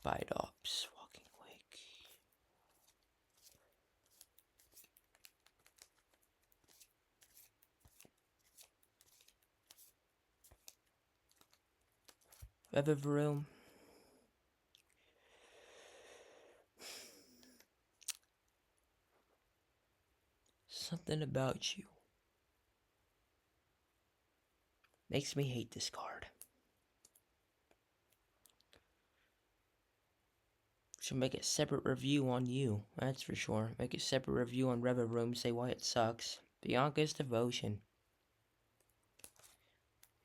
Spidops, Walking Wake. Revivroom. Something about you makes me hate this card. Should make a separate review on you, that's for sure. Make a separate review on Revivroom, say why it sucks. Bianca's Devotion.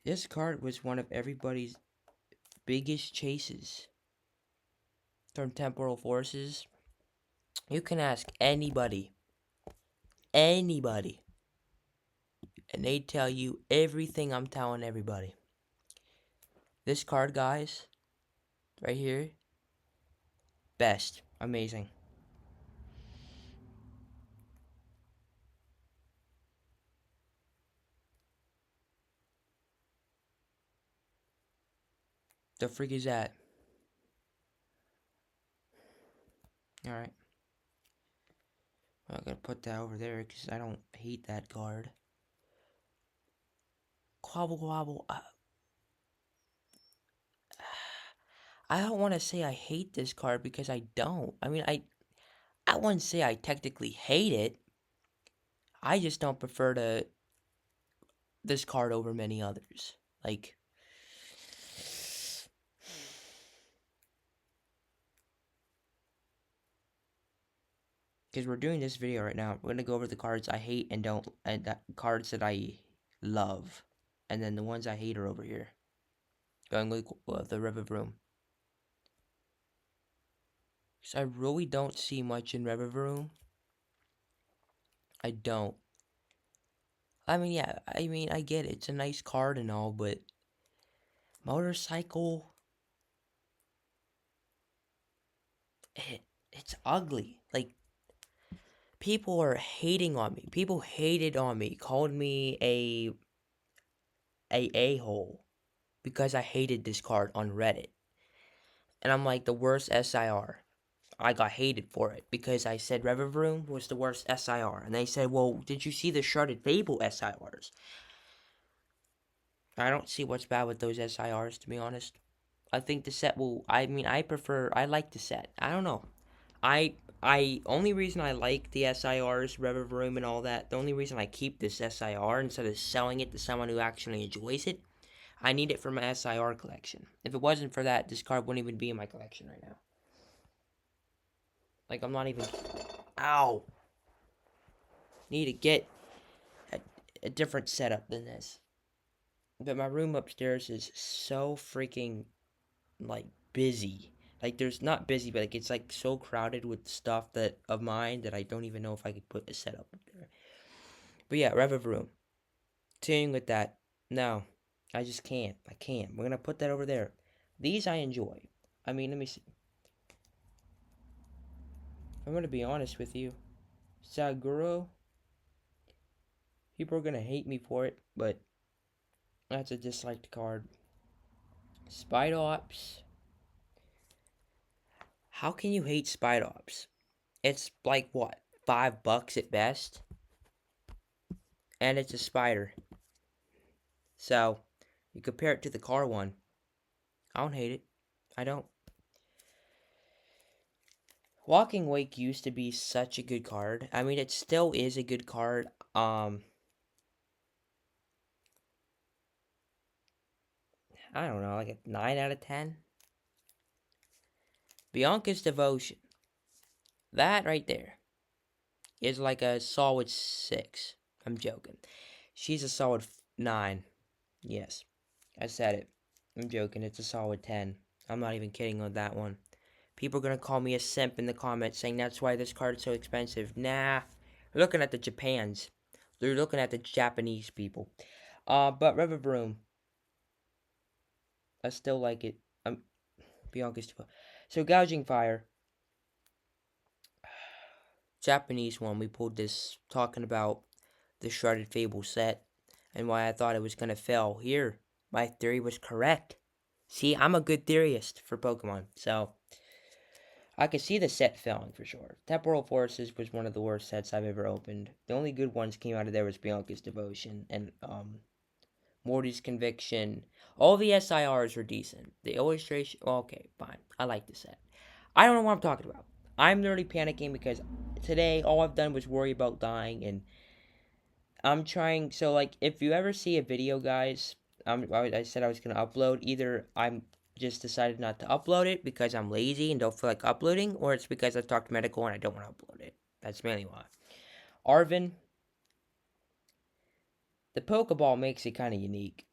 This card was one of everybody's biggest chases. From Temporal Forces. You can ask anybody. Anybody. And they tell you everything I'm telling everybody. This card, guys, right here, best. Amazing. The freak is that? Alright. I'm gonna put that over there because I don't hate that card. Quabble Quabble. I don't want to say I hate this card because I don't. I mean, I wouldn't say I technically hate it. I just don't prefer this card over many others. Like, because we're doing this video right now, we're gonna go over the cards I hate and don't, and cards that I love, and then the ones I hate are over here. Going with the Revivroom. Because I really don't see much in Revivroom. I don't. I mean, yeah, I get it. It's a nice card and all, but Motorcycle, it's ugly. Like, people are hating on me. People hated on me, called me a-hole because I hated this card on Reddit. And I'm like, the worst SIR. I got hated for it because I said Revivroom was the worst SIR. And they said, well, did you see the Sharded Fable SIRs? I don't see what's bad with those SIRs, to be honest. I think the set will, I like the set. I don't know. Only reason I like the SIRs, Revivroom and all that, the only reason I keep this SIR instead of selling it to someone who actually enjoys it, I need it for my SIR collection. If it wasn't for that, this card wouldn't even be in my collection right now. Like, I'm not even, ow! Need to get a different setup than this. But my room upstairs is so freaking, like, busy. Like, there's not busy, but like, it's like so crowded with stuff that of mine that I don't even know if I could put a setup up there. But yeah, Revivroom. Continuing with that. No, I just can't. I can't. We're gonna put that over there. These I enjoy. I mean, let me see. I'm gonna be honest with you. Saguro. People are gonna hate me for it, but that's a disliked card. Spidops. How can you hate Spidops? It's like what, $5 at best? And it's a spider. So, you compare it to the car one. I don't hate it. I don't. Walking Wake used to be such a good card. I mean, it still is a good card. I don't know, like a 9 out of 10. Bianca's Devotion. That right there is like a solid 6. I'm joking. She's a solid 9. Yes, I said it. I'm joking. It's a solid 10. I'm not even kidding on that one. People are going to call me a simp in the comments saying that's why this card is so expensive. Nah. They're looking at the Japans. They're looking at the Japanese people. But Revivroom. I still like it. Bianca's too. So Gouging Fire. Japanese one. We pulled this talking about the Sharded Fable set and why I thought it was gonna fail. Here, my theory was correct. See, I'm a good theorist for Pokemon. So I could see the set failing for sure. Temporal Forces was one of the worst sets I've ever opened. The only good ones came out of there was Bianca's Devotion and Morty's Conviction. All the SIRs were decent. The illustration, okay, fine. I like the set. I don't know what I'm talking about. I'm literally panicking because today all I've done was worry about dying, and I'm trying. So like, if you ever see a video, guys, I said I was gonna upload. Either I'm just decided not to upload it because I'm lazy and don't feel like uploading, or it's because I talked medical and I don't want to upload it. That's mainly why. Arven, the Pokeball makes it kind of unique.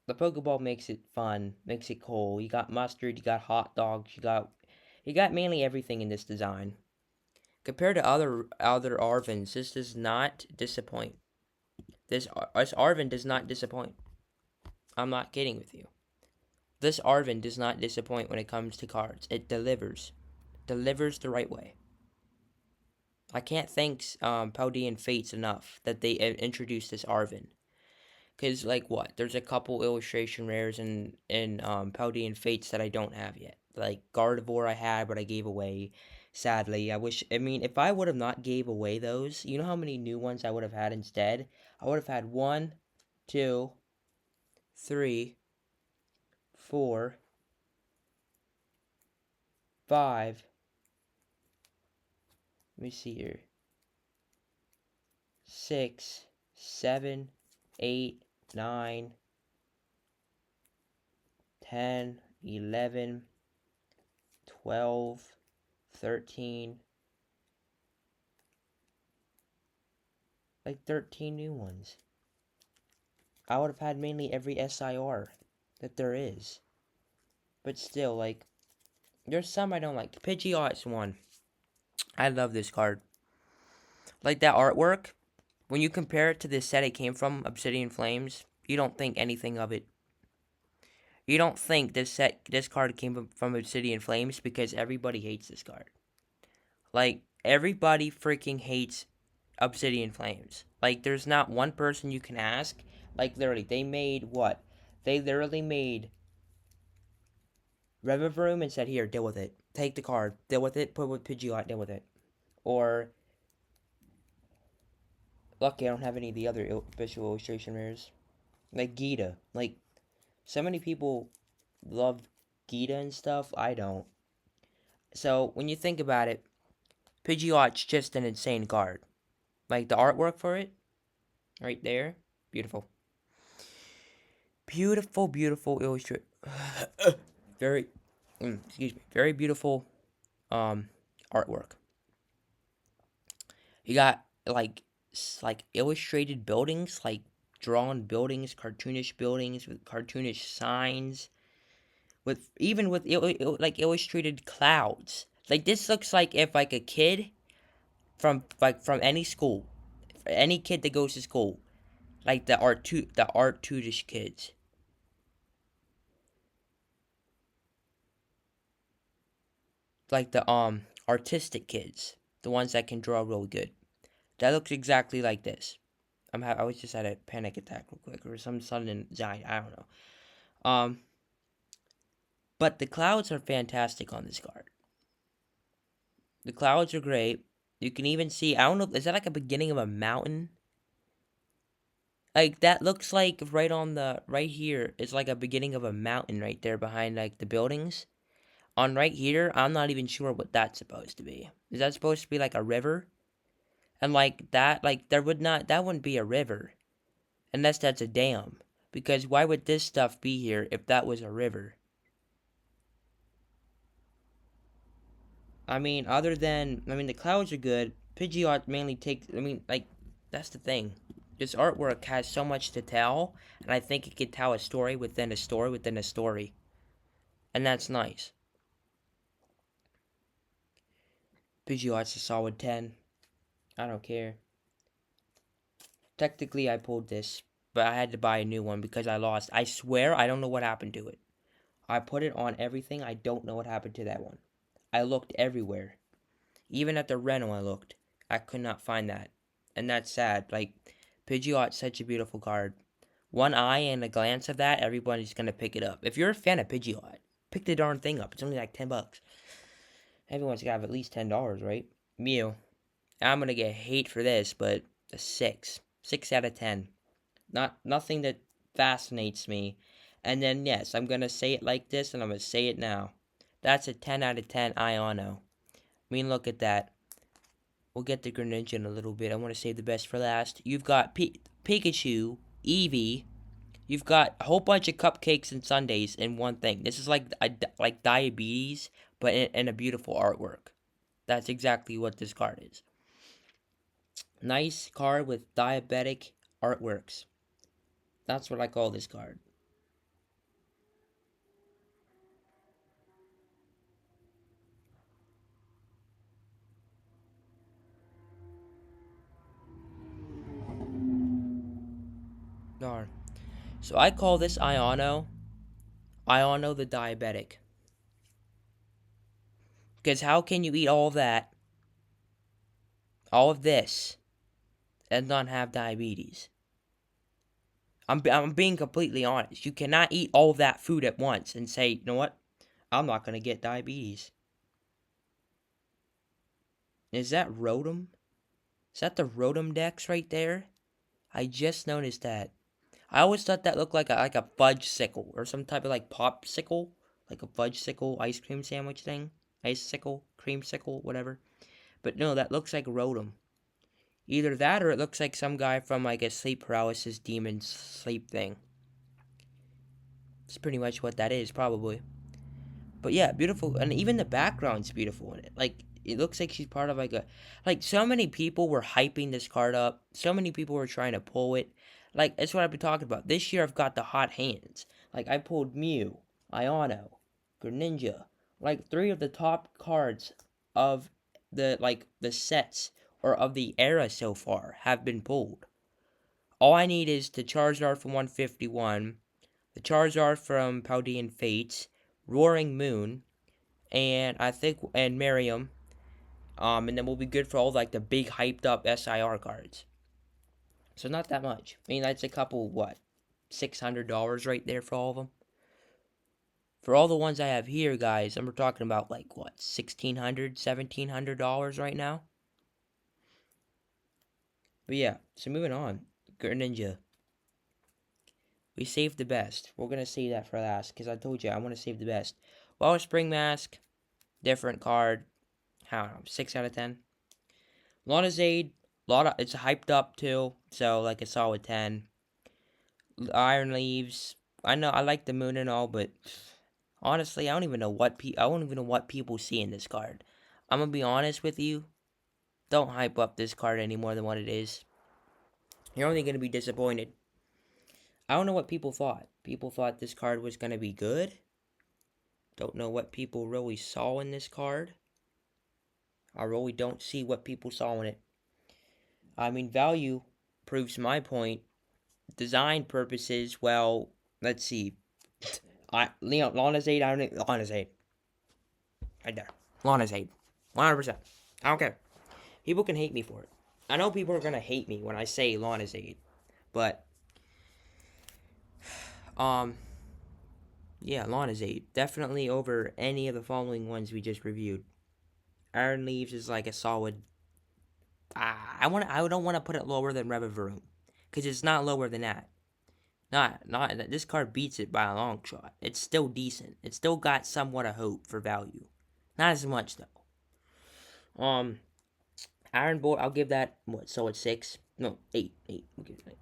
The Pokeball makes it fun, makes it cool. You got mustard, you got hot dogs, you got mainly everything in this design. Compared to other Arvens, this does not disappoint. This Arven does not disappoint. I'm not kidding with you. This Arven does not disappoint when it comes to cards. It delivers. Delivers the right way. I can't thank Paldean Fates enough that they introduced this Arven. Because, like, what? There's a couple illustration rares in Paldean Fates that I don't have yet. Like, Gardevoir I had, but I gave away. Sadly, I mean, if I would have not gave away those, you know how many new ones I would have had instead? I would have had 1, 2, 3, 4, 5. Let me see here. 6, 7, 8, 9, 10, 11, 12, 13. Like 13 new ones. I would have had mainly every SIR that there is. But still, like, there's some I don't like. Pidgeot's one. I love this card. Like that artwork, when you compare it to the set it came from, Obsidian Flames, you don't think anything of it. You don't think this card came from Obsidian Flames because everybody hates this card. Like, everybody freaking hates Obsidian Flames. Like, there's not one person you can ask. Like, literally, they made what? They literally made Revivroom and said, here, deal with it. Take the card, deal with it, put it with Pidgeot, deal with it. Or, lucky I don't have any of the other official illustration rares. Like Gita. Like, so many people love Gita and stuff. I don't. So, when you think about it, Pidgeot's just an insane card. Like, the artwork for it, right there, beautiful. Beautiful, beautiful illustrate. Very, excuse me, very beautiful artwork. You got like illustrated buildings, like drawn buildings, cartoonish buildings with cartoonish signs, with even with like illustrated clouds. Like, this looks like if like a kid from any school, any kid that goes to school, like the artutish kids. Like the artistic kids, the ones that can draw really good. That looks exactly like this. I was just had a panic attack real quick, or some sudden anxiety. I don't know. But the clouds are fantastic on this card. The clouds are great. You can even see. I don't know. Is that like a beginning of a mountain? Like, that looks like right here is like a beginning of a mountain right there behind like the buildings. On right here, I'm not even sure what that's supposed to be. Is that supposed to be like a river? And like that, like that wouldn't be a river. Unless that's a dam. Because why would this stuff be here if that was a river? I mean, the clouds are good. Pidgeot mainly takes, like, that's the thing. This artwork has so much to tell, and I think it could tell a story within a story within a story. And that's nice. Pidgeot's a solid 10. I don't care. Technically, I pulled this, but I had to buy a new one because I lost. I swear I don't know what happened to it. I put it on everything. I don't know what happened to that one. I looked everywhere. Even at the rental I looked. I could not find that. And that's sad. Like, Pidgeot's such a beautiful card. One eye and a glance of that, everybody's gonna pick it up. If you're a fan of Pidgeot, pick the darn thing up. It's only like $10. Everyone's got to have at least $10, right? Mew. I'm gonna get hate for this, but a 6. 6 out of 10. Nothing that fascinates me. And then yes, I'm gonna say it like this, and I'm gonna say it now. That's a 10 out of 10 Iono. I mean, look at that. We'll get to Greninja in a little bit. I want to save the best for last. You've got Pikachu, Eevee. You've got a whole bunch of cupcakes and sundaes in one thing. This is like diabetes, but in a beautiful artwork. That's exactly what this card is. Nice card with diabetic artworks. That's what I call this card. Darn. So I call this Iono the diabetic. Because how can you eat all of that, all of this, and not have diabetes? I'm being completely honest. You cannot eat all of that food at once and say, you know what? I'm not going to get diabetes. Is that Rotom? Is that the Rotom Dex right there? I just noticed that. I always thought that looked like a fudge sickle or some type of like popsicle, like a fudge sickle ice cream sandwich thing, ice sickle, creamsicle, whatever. But no, that looks like Rotom. Either that or it looks like some guy from like a sleep paralysis demon sleep thing. It's pretty much what that is, probably. But yeah, beautiful, and even the background's beautiful in it. Like it looks like she's part of like so many people were hyping this card up. So many people were trying to pull it. Like that's what I've been talking about. This year I've got the hot hands. Like I pulled Mew, Iono, Greninja, like 3 of the top cards of the sets or of the era so far have been pulled. All I need is the Charizard from 151, the Charizard from Paldean Fates, Roaring Moon, and I think and Miriam, and then we'll be good for all like the big hyped up SIR cards. So not that much. I mean that's a couple $600 right there for all of them. For all the ones I have here, guys, I'm talking about like what $1,600, $1,700 right now. But yeah, so moving on, Greninja. We saved the best. We're gonna save that for last because I told you I want to save the best. Well, Spring Mask, different card. I don't know, 6 out of 10. Lonazade, it's hyped up too, so like a solid 10. Iron Leaves, I know I like the moon and all, but honestly, I don't even know what people see in this card. I'm gonna be honest with you. Don't hype up this card any more than what it is. You're only gonna be disappointed. I don't know what people thought. People thought this card was gonna be good. Don't know what people really saw in this card. I really don't see what people saw in it. I mean, value proves my point. Design purposes, well, let's see. Lonazade, Lonazade. Right there. Lonazade. 100%. I don't care. People can hate me for it. I know people are going to hate me when I say Lonazade. But, yeah, Lonazade. Definitely over any of the following ones we just reviewed. Iron Leaves is like a solid. I don't want to put it lower than Revavroom, because it's not lower than that. Not this card beats it by a long shot. It's still decent. It's still got somewhat of hope for value. Not as much though. Iron Bolt, I'll give that what? So it's 6. No, 8. 8. We'll give it 8.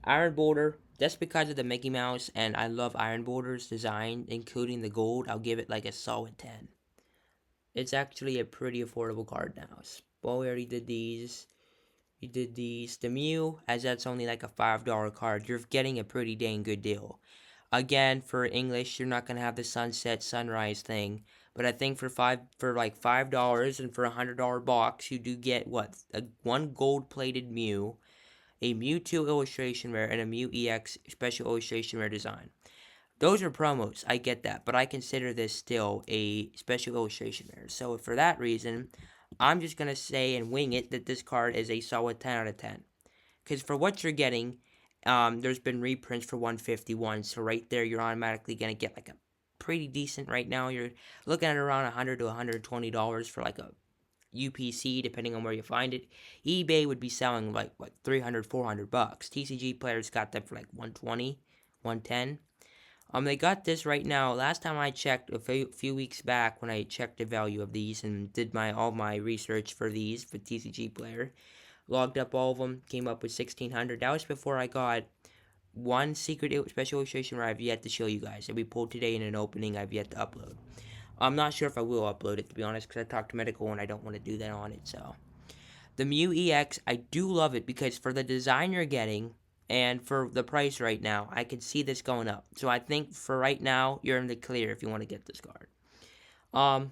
Iron Boulder, just because of the Mickey Mouse, and I love Iron Boulder's design, including the gold. I'll give it like a solid 10. It's actually a pretty affordable card now. Well, we already did these. You did these. The Mew, as that's only like a $5 card, you're getting a pretty dang good deal. Again, for English, you're not gonna have the sunset sunrise thing, but I think for like $5 and for $100 box, you do get what one gold-plated Mew, a Mewtwo illustration rare, and a Mew EX special illustration rare design. Those are promos, I get that, but I consider this still a special illustration rare. So for that reason, I'm just going to say and wing it that this card is a solid 10 out of 10. Because for what you're getting, there's been reprints for 151, so right there you're automatically going to get like a pretty decent right now. You're looking at around $100 to $120 for like a UPC, depending on where you find it. eBay would be selling like what 300, $400. TCG players got them for like 120, 110. They got this right now. Last time I checked, a few weeks back, when I checked the value of these and did all my research for these for TCG player, logged up all of them, came up with 1,600. That was before I got one secret special illustration where I've yet to show you guys. That we pulled today in an opening I've yet to upload. I'm not sure if I will upload it, to be honest, because I talked to Medical and I don't want to do that on it. So the Mew EX, I do love it because for the design you're getting and for the price right now, I can see this going up. So I think for right now, you're in the clear if you want to get this card. I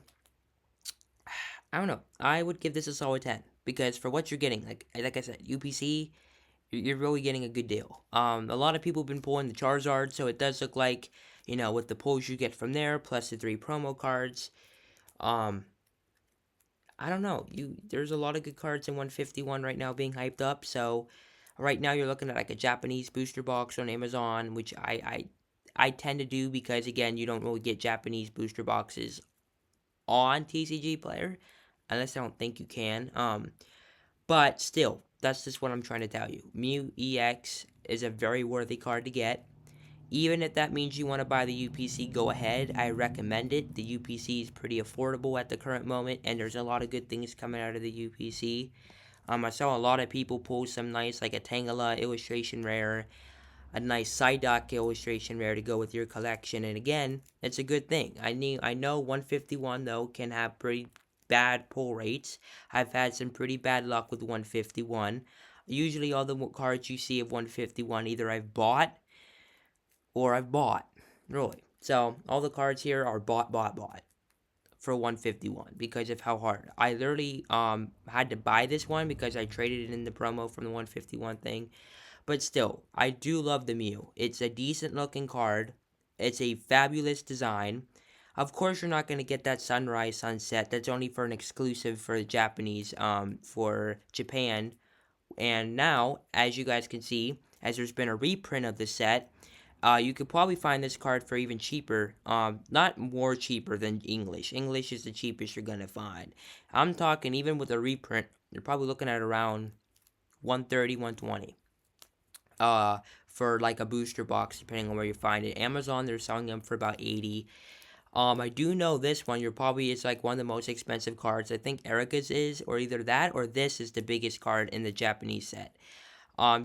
don't know. I would give this a solid 10 because for what you're getting, like I said, UPC, you're really getting a good deal. A lot of people have been pulling the Charizard, so it does look like, with the pulls you get from there, plus the 3 promo cards, I don't know. There's a lot of good cards in 151 right now being hyped up. So right now you're looking at like a Japanese booster box on Amazon, which I tend to do because again you don't really get Japanese booster boxes on TCG Player, unless I don't think you can. But still, that's just what I'm trying to tell you. Mew EX is a very worthy card to get. Even if that means you want to buy the UPC, go ahead. I recommend it. The UPC is pretty affordable at the current moment, and there's a lot of good things coming out of the UPC. I saw a lot of people pull some nice, like a Tangela illustration rare, a nice Psyduck illustration rare to go with your collection, and again, it's a good thing. I know 151, though, can have pretty bad pull rates. I've had some pretty bad luck with 151. Usually all the cards you see of 151, either I've bought or I've bought, really. So all the cards here are bought for 151 because of how hard. I literally had to buy this one because I traded it in the promo from the 151 thing. But still, I do love the Mew. It's a decent looking card. It's a fabulous design. Of course, you're not going to get that Sunrise Sunset. That's only for an exclusive for the Japanese, for Japan. And now, as you guys can see, as there's been a reprint of the set, you could probably find this card for even cheaper. Not more cheaper than English. English is the cheapest you're gonna find. I'm talking even with a reprint, you're probably looking at around 130, 120. For like a booster box, depending on where you find it. Amazon, they're selling them for about 80. I do know this one. It's like one of the most expensive cards. I think Erica's is, or either that or this is the biggest card in the Japanese set.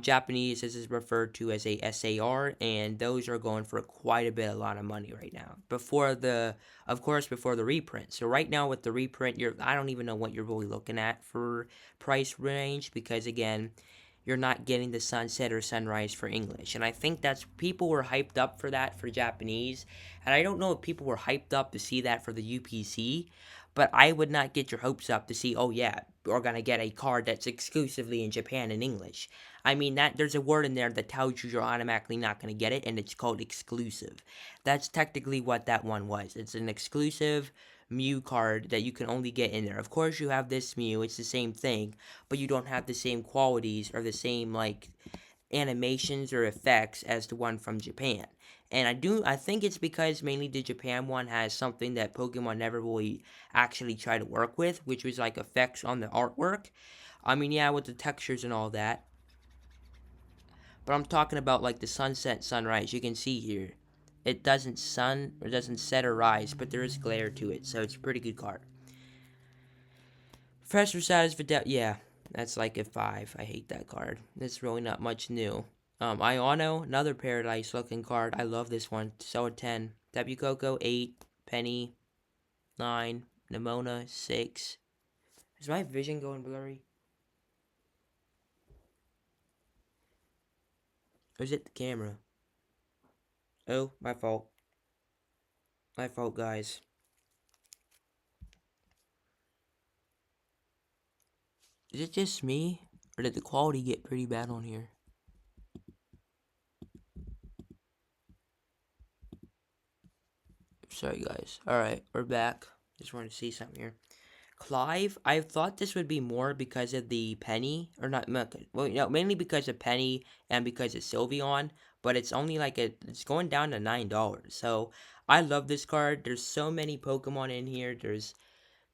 Japanese, this is referred to as a SAR, and those are going for quite a lot of money right now. Before the reprint. So right now with the reprint, I don't even know what you're really looking at for price range because again, you're not getting the sunset or sunrise for English. And I think people were hyped up for that for Japanese. And I don't know if people were hyped up to see that for the UPC, but I would not get your hopes up to see, oh yeah, we're going to get a card that's exclusively in Japan in English. I mean, that there's a word in there that tells you you're automatically not going to get it, and it's called exclusive. That's technically what that one was. It's an exclusive Mew card that you can only get in there. Of course, you have this Mew, it's the same thing, but you don't have the same qualities or the same, like, animations or effects as the one from Japan. And I think it's because mainly the Japan one has something that Pokemon never really actually tried to work with, which was like effects on the artwork. I mean, yeah, with the textures and all that. But I'm talking about like the sunset, sunrise. You can see here, it doesn't set or rise, but there is glare to it, so it's a pretty good card. Professor Status Videl, yeah, that's like a 5. I hate that card. It's really not much new. Iono, another paradise looking card. I love this one. So a 10. W Coco 8. Penny 9. Nemona 6. Is my vision going blurry? Or is it the camera? Oh, my fault. My fault, guys. Is it just me? Or did the quality get pretty bad on here? Sorry, guys. Alright, we're back. Just wanted to see something here. Clive, I thought this would be more because of the penny, or not, well, no, mainly because of penny and because of Sylveon, but it's only like it's going down to $9. So I love this card. There's so many Pokemon in here. There's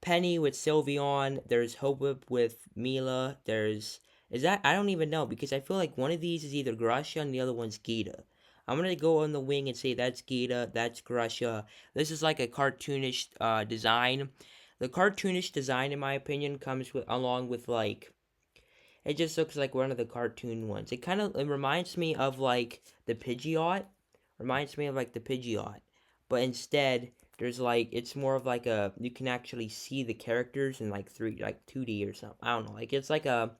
Penny with Sylveon, there's Hope with Mila, is that, I don't even know, because I feel like one of these is either Gracia and the other one's Gita. I'm gonna go on the wing and say that's Gita, that's Gracia. This is like a cartoonish design. The cartoonish design, in my opinion, comes with along with like it just looks like one of the cartoon ones. It reminds me of like the Pidgeot. Reminds me of like the Pidgeot. But instead there's like it's more of like a you can actually see the characters in like 2D or something. I don't know. Like it's like a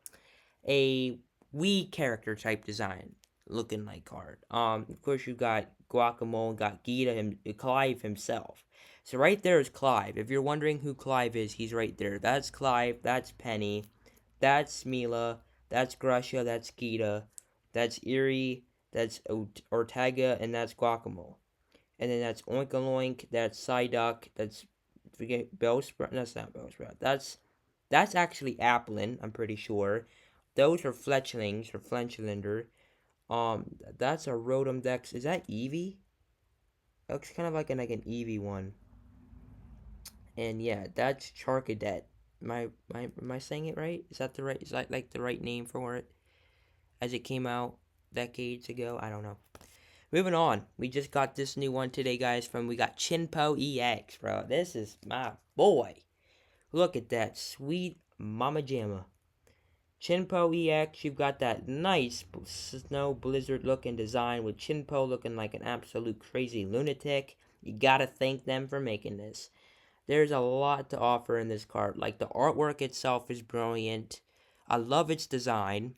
Wii character type design looking like card. Of course you've got Guacamole, got Clive himself. So right there is Clive. If you're wondering who Clive is, he's right there. That's Clive, that's Penny, that's Mila, that's Gracia, that's Gita, that's Erie, that's Ortega, and that's Guacamole. And then that's Oinkaloink, that's Psyduck, that's forget Bellsprout. That's not Bellsprout. That's actually Applin, I'm pretty sure. Those are Fletchlings or Fletchlander. That's a Rotom Dex. Is that Eevee? That looks kind of like an Eevee one. And yeah, that's Charcadet. Am I saying it right? Is that the right? Is that like the right name for it? As it came out decades ago, I don't know. Moving on, we just got this new one today, guys. We got Chinpo EX, bro. This is my boy. Look at that sweet mama jamma. Chinpo EX, you've got that nice snow blizzard looking design with Chinpo looking like an absolute crazy lunatic. You gotta thank them for making this. There's a lot to offer in this card. Like the artwork itself is brilliant. I love its design.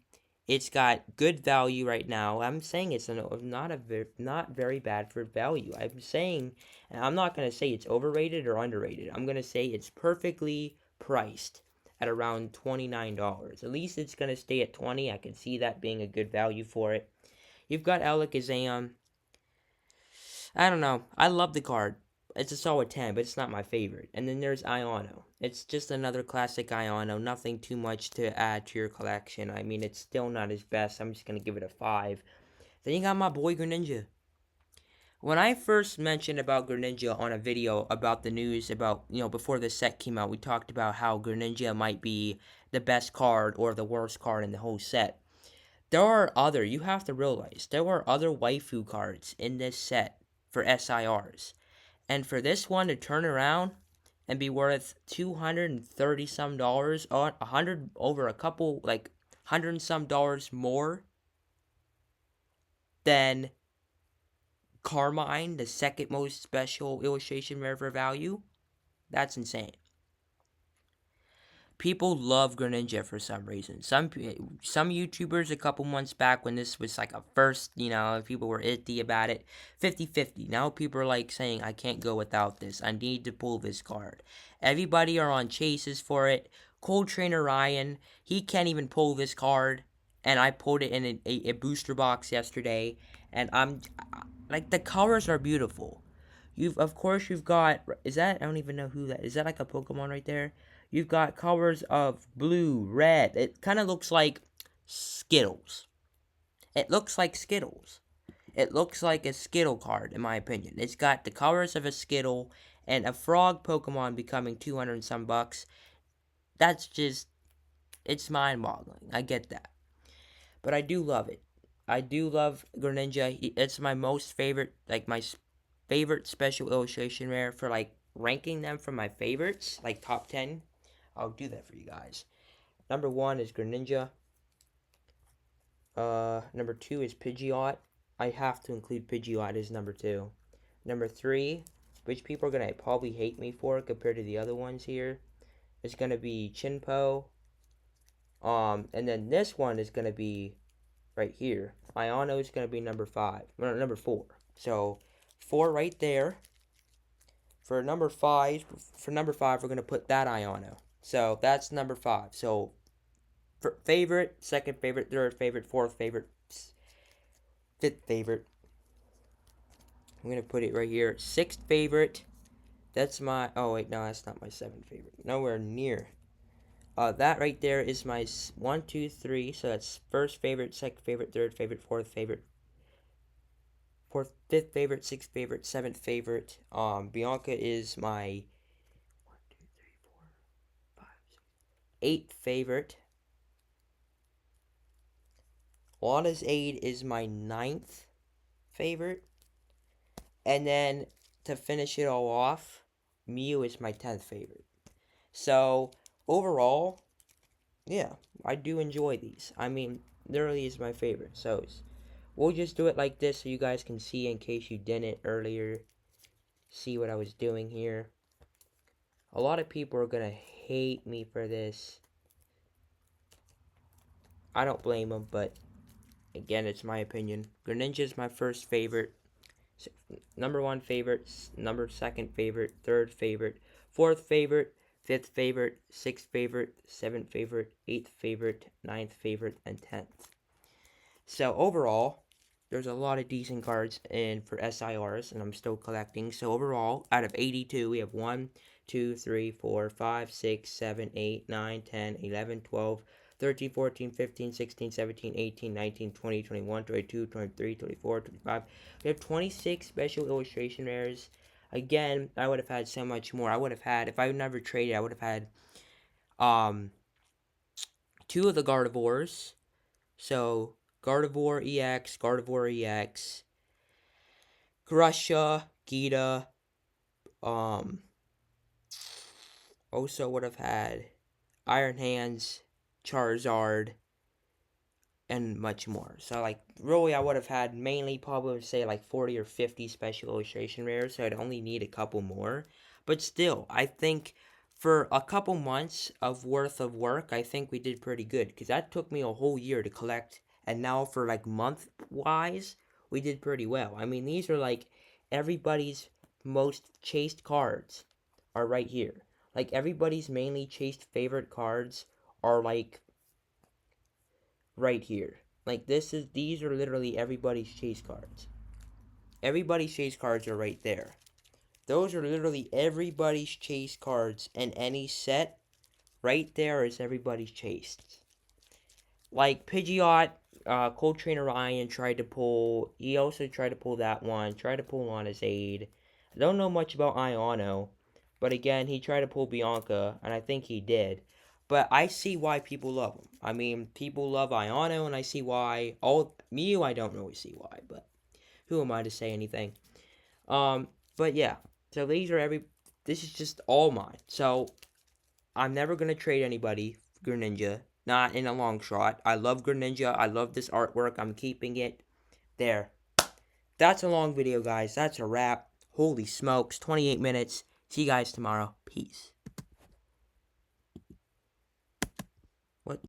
It's got good value right now. I'm saying it's not very bad for value. I'm saying, and I'm not gonna say it's overrated or underrated. I'm gonna say it's perfectly priced at around $29. At least it's gonna stay at 20. I can see that being a good value for it. You've got Alakazam. I don't know. I love the card. It's a solid 10, but it's not my favorite. And then there's Iono. It's just another classic Iono. Nothing too much to add to your collection. I mean, it's still not his best. I'm just going to give it a 5. Then you got my boy Greninja. When I first mentioned about Greninja on a video about the news about, before the set came out, we talked about how Greninja might be the best card or the worst card in the whole set. You have to realize, there are other waifu cards in this set for SIRs. And for this one to turn around and be worth 230 some dollars, or 100 over a couple, like 100 and some dollars more than Carmine, the second most special illustration rare for value, that's insane. People love Greninja for some reason. Some YouTubers a couple months back when this was like a first, people were iffy about it. 50-50. Now people are like saying, I can't go without this. I need to pull this card. Everybody are on chases for it. Cold Trainer Ryan, he can't even pull this card. And I pulled it in a booster box yesterday. And like, the colors are beautiful. You've got, I don't even know who that is. That like a Pokemon right there? You've got colors of blue, red. It kind of looks like Skittles. It looks like Skittles. It looks like a Skittle card, in my opinion. It's got the colors of a Skittle and a frog Pokemon becoming 200 and some bucks. That's just, it's mind-boggling. I get that. But I do love it. I do love Greninja. It's my most favorite, like my favorite special illustration rare for like ranking them from my favorites, like top 10. I'll do that for you guys. Number 1 is Greninja. Number 2 is Pidgeot. I have to include Pidgeot as number 2. Number 3, which people are going to probably hate me for compared to the other ones here, is going to be Chinpo. And then this one is going to be right here. Iono is going to be number 4. So 4 right there. For number 5, we're going to put that Iono. So that's number 5. So favorite, second favorite, third favorite, fourth favorite, fifth favorite. I'm going to put it right here. Sixth favorite. That's my, oh wait, no, that's not my 7th favorite. Nowhere near. That right there is my 1, 2, 3. So that's first favorite, second favorite, third favorite, fourth favorite, fifth favorite, sixth favorite, seventh favorite. Bianca is my 1, 2, 3, 4, 5, 6, eighth favorite. Lana's Aid is my 9th favorite. And then to finish it all off, Mew is my 10th favorite. So overall, yeah, I do enjoy these. I mean, literally is my favorite. So we'll just do it like this so you guys can see in case you didn't earlier see what I was doing here. A lot of people are gonna hate me for this. I don't blame them, but again, it's my opinion. Greninja is my first favorite. Number 1 favorite, number 2nd favorite, 3rd favorite, 4th favorite, 5th favorite, 6th favorite, 7th favorite, 8th favorite, 9th favorite, and 10th. So overall, there's a lot of decent cards in for SIRs, and I'm still collecting. So overall, out of 82, we have 1, 2, 3, 4, 5, 6, 7, 8, 9, 10, 11, 12, 13, 14, 15, 16, 17, 18, 19, 20, 21, 22, 23, 24, 25. We have 26 special illustration rares. Again, I would have had so much more. I would have had, if I never traded, I would have had 2 of the Gardevoirs. So, Gardevoir EX, Gardevoir EX, Grusha, Gita, also would have had Iron Hands, Charizard, and much more. So, like, really, I would have had mainly probably, say, like 40 or 50 special illustration rares, so I'd only need a couple more. But still, I think for a couple months of worth of work, I think we did pretty good, because that took me a whole year to collect, and now for, like, month-wise, we did pretty well. I mean, these are, like, everybody's most chased cards are right here. Like, everybody's mainly chased favorite cards are, like, right here. Like, these are literally everybody's chase cards. Everybody's chase cards are right there. Those are literally everybody's chase cards in any set. Right there is everybody's chased. Like, Pidgeot, Cold Trainer Ryan tried to pull. He also tried to pull that one. Tried to pull Lana's Aid. I don't know much about Iono. But again, he tried to pull Bianca. And I think he did. But I see why people love him. I mean, people love Iono, and I see why. Mew, I don't really see why, but who am I to say anything? But yeah. So this is just all mine. So I'm never gonna trade anybody Greninja. Not in a long shot. I love Greninja. I love this artwork. I'm keeping it. There. That's a long video, guys. That's a wrap. Holy smokes. 28 minutes. See you guys tomorrow. Peace. What?